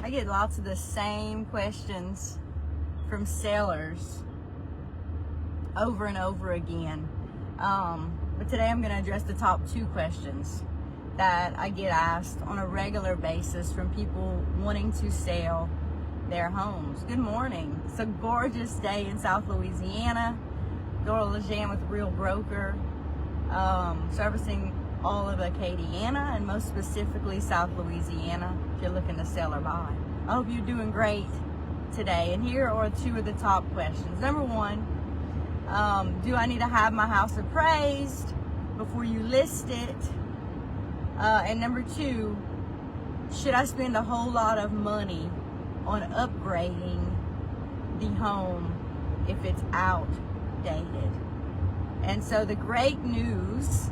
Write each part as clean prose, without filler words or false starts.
I get lots of the same questions from sellers over and over again. But today I'm going to address the top 2 questions that I get asked on a regular basis from people wanting to sell their homes. Good morning. It's a gorgeous day in South Louisiana. Dora LeJean with Real Broker, servicing all of Acadiana and most specifically South Louisiana if you're looking to sell or buy. I hope you're doing great today. And here are 2 of the top questions. Number 1, do I need to have my house appraised before you list it? And number 2, should I spend a whole lot of money on upgrading the home if it's outdated? And so the great news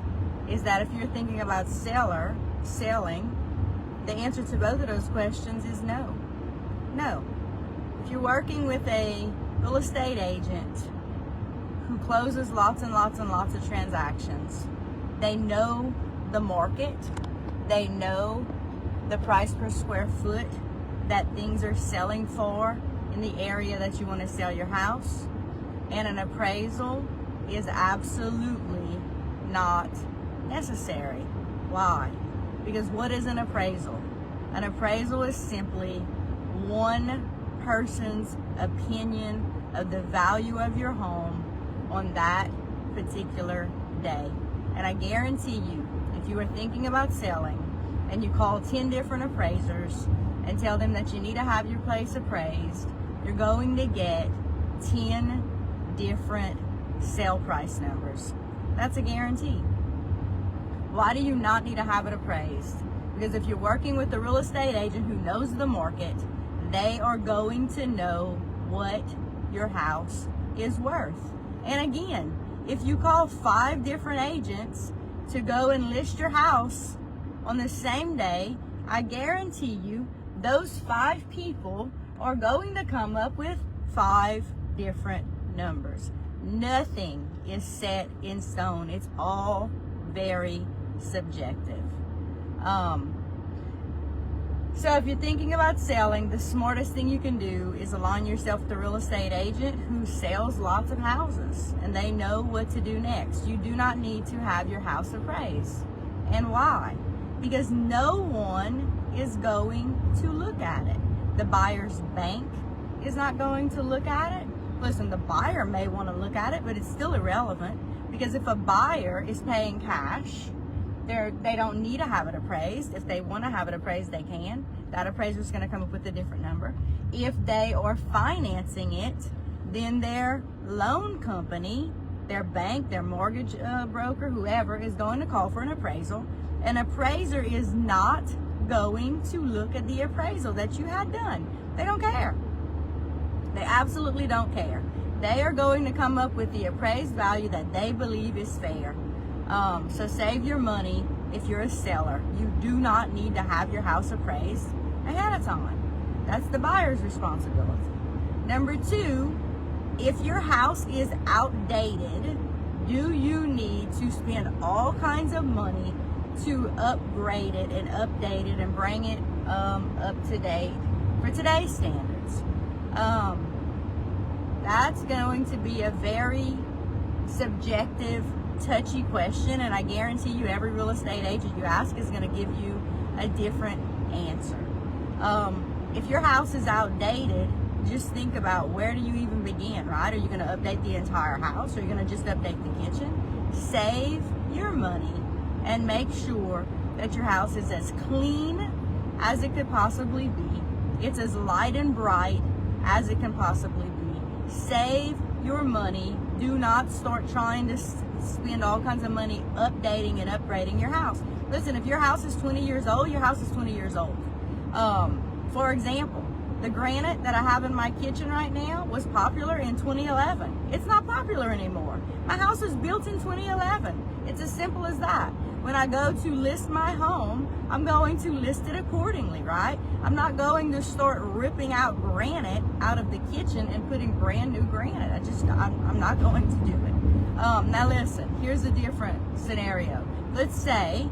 is that if you're thinking about selling, the answer to both of those questions is no. No. If you're working with a real estate agent who closes lots and lots and lots of transactions, they know the market, they know the price per square foot that things are selling for in the area that you want to sell your house, and an appraisal is absolutely not necessary. Why? Because what is an appraisal? An appraisal is simply one person's opinion of the value of your home on that particular day. And I guarantee you, if you are thinking about selling and you call 10 different appraisers and tell them that you need to have your place appraised, you're going to get 10 different sale price numbers. That's a guarantee. Why do you not need to have it appraised? Because if you're working with a real estate agent who knows the market, they are going to know what your house is worth. And again, if you call 5 different agents to go and list your house on the same day, I guarantee you those 5 people are going to come up with 5 different numbers. Nothing is set in stone. It's all very subjective. So if you're thinking about selling, the smartest thing you can do is align yourself with a real estate agent who sells lots of houses and they know what to do next. You do not need to have your house appraised. And why? Because no one is going to look at it. The buyer's bank is not going to look at it. Listen, the buyer may want to look at it, but it's still irrelevant, because if a buyer is paying cash, they don't need to have it appraised. If they want to have it appraised, they can. That appraiser is going to come up with a different number. If they are financing it, then their loan company, their bank, their mortgage broker, whoever, is going to call for an appraisal. An appraiser is not going to look at the appraisal that you had done. They don't care. They absolutely don't care. They are going to come up with the appraised value that they believe is fair. So save your money if you're a seller. You do not need to have your house appraised ahead of time. That's the buyer's responsibility. Number 2, if your house is outdated, do you need to spend all kinds of money to upgrade it and update it and bring it up to date for today's standards? That's going to be a very subjective, touchy question, and I guarantee you every real estate agent you ask is going to give you a different answer. If your house is outdated, just think about, where do you even begin, right? Are you going to update the entire house, or are you going to just update the kitchen? Save your money and make sure that your house is as clean as it could possibly be. It's as light and bright as it can possibly be. Save your money. Do not start trying to spend all kinds of money updating and upgrading your house. Listen, if your house is 20 years old, your house is 20 years old. For example, the granite that I have in my kitchen right now was popular in 2011. It's not popular anymore. My house was built in 2011. It's as simple as that. When I go to list my home, I'm going to list it accordingly, right? I'm not going to start ripping out granite out of the kitchen and putting brand new granite. I'm not going to do it. Now listen, here's a different scenario. Let's say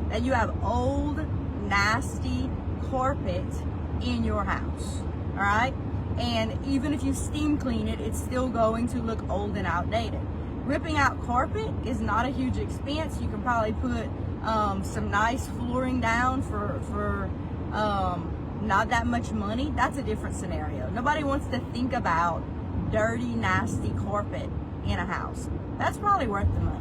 that you have old, nasty carpet in your house, all right? And even if you steam clean it, it's still going to look old and outdated. Ripping out carpet is not a huge expense. You can probably put some nice flooring down for not that much money. That's a different scenario. Nobody wants to think about dirty, nasty carpet in a house. That's probably worth the money.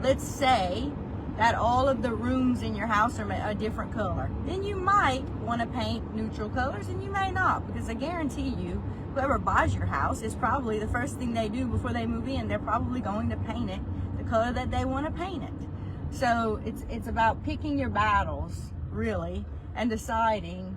Let's say that all of the rooms in your house are a different color. Then you might want to paint neutral colors, and you may not, because I guarantee you, whoever buys your house is probably the first thing they do before they move in. They're probably going to paint it the color that they want to paint it. So it's about picking your battles, really, and deciding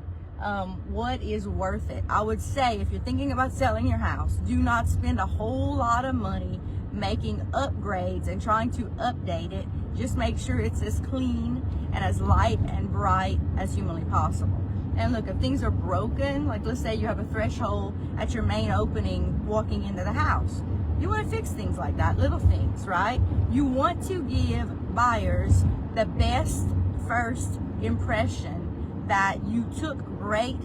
what is worth it. I would say if you're thinking about selling your house, do not spend a whole lot of money making upgrades and trying to update it. Just make sure it's as clean and as light and bright as humanly possible. And look, if things are broken, like let's say you have a threshold at your main opening walking into the house, you want to fix things like that, little things, right? You want to give buyers the best first impression that you took great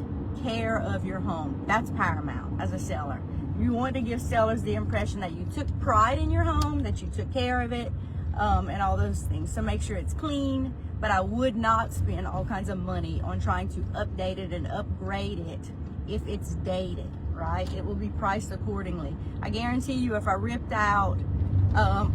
care of your home. That's paramount as a seller. You want to give sellers the impression that you took pride in your home, that you took care of it, and all those things. So make sure it's clean, but I would not spend all kinds of money on trying to update it and upgrade it if it's dated, right? It will be priced accordingly. I guarantee you, if I ripped out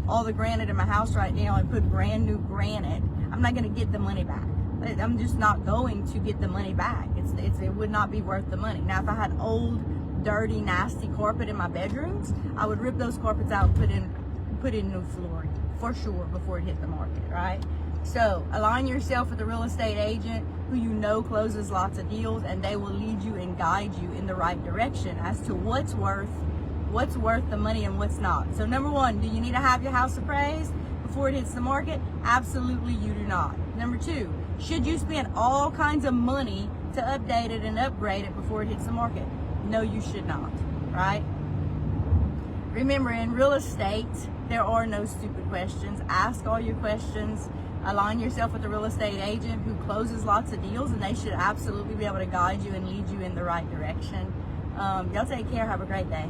all the granite in my house right now and put brand new granite, I'm not going to get the money back. I'm just not going to get the money back. It would not be worth the money. Now, if I had old, dirty, nasty carpet in my bedrooms, I would rip those carpets out and put in new flooring for sure before it hit the market, right? So align yourself with a real estate agent who you know closes lots of deals, and they will lead you and guide you in the right direction as to what's worth the money and what's not. So number one, do you need to have your house appraised before it hits the market? Absolutely, you do not. Number two, should you spend all kinds of money to update it and upgrade it before it hits the market? No, you should not, right? Remember, in real estate, there are no stupid questions. Ask all your questions. Align yourself with a real estate agent who closes lots of deals, and they should absolutely be able to guide you and lead you in the right direction. Y'all take care. Have a great day.